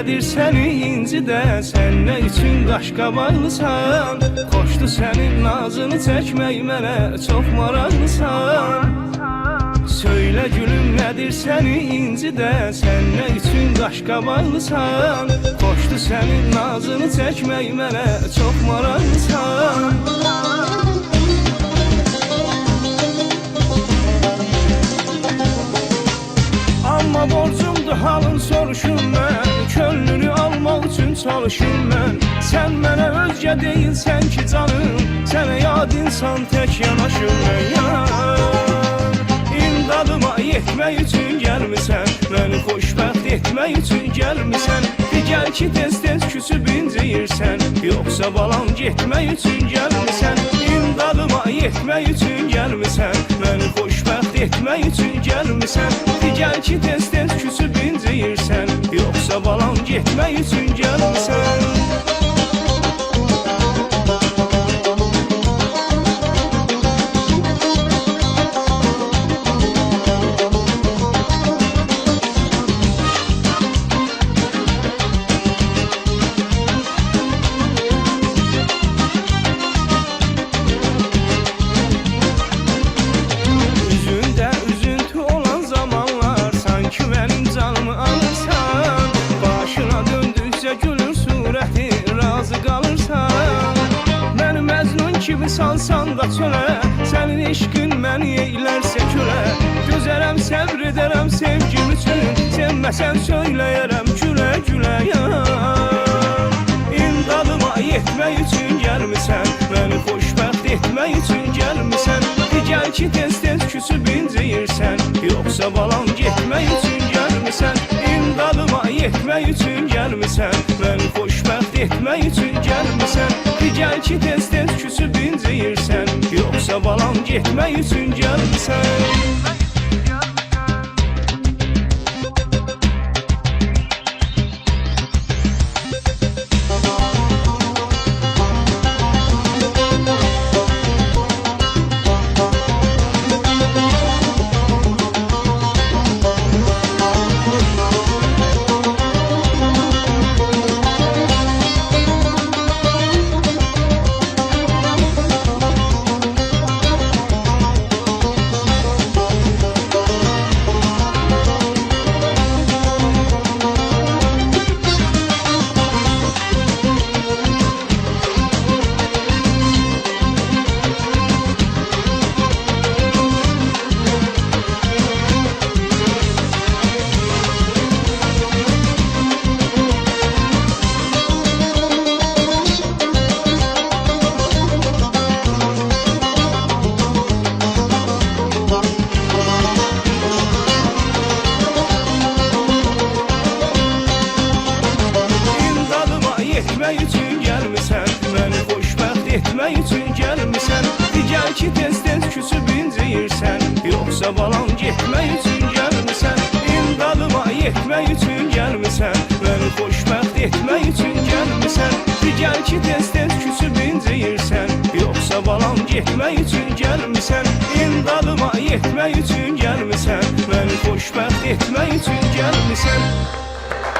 nədir səni incidə? Sən nə üçün qaşqabaqlısan? Xoşdu sənin nazını çəkmək, mənə çox maraqlısan. Söylə gülüm, nədir səni incidə? Sən nə üçün qaşqabaqlısan? Xoşdu sənin nazını çəkmək, mənə çox maraqlısan. Amma borcumdur halın soruşum mən, könlünü almaq üçün çalışım mən. Sən mənə özgə deyilsən ki canım, sənə yad insan tək yanaşım mən yar. İmdadıma yetmək üçün gəlmisən, məni xoşbəxt etmək üçün gəlmisən. Digər ki tez-tez küsüb inciyirsən, yoxsa balam getmək üçün gəlmisən. İmdadıma yetmək üçün gəlmisən, məni xoşbəxt etmək üçün gəlmisən. Digər ki tez-tez küsüb inciyirsən, yoxsa balam getmək üçün gəlmisən. Kimi salsan da çölə, sənin eşqin məni eylərsə kölə. Gözərəm, səbr edərəm sevgim üçün, sevməsən söyləyərəm gülə-gülə yar. İmdadıma yetmək üçün gəlmisən, məni xoşbəxt etmək üçün gəlmisən. Digər ki tez-tez küsüb inciyirsən, yoxsa balam getmək üçün gəlmisən. İmdadıma yetmək üçün gəlmisən, məni xoşbəxt etmək üçün gəlmisən. Digər ki tez-tez küsüb inciyirsən, yoxsa balam getmək üçün gəlmisən. Etmək üçün gəlmisən, digər ki tez-tez küsüb inciyirsən, yoxsa balam getmək üçün gəlmisən. İmdadıma yetmək üçün gəlmisən, məni xoşbəxt etmək üçün gəlmisən. Digər ki tez-tez küsüb inciyirsən, yoxsa balam getmək üçün gəlmisən. İmdadıma yetmək üçün gəlmisən, məni xoşbəxt etmək üçün gəlmisən.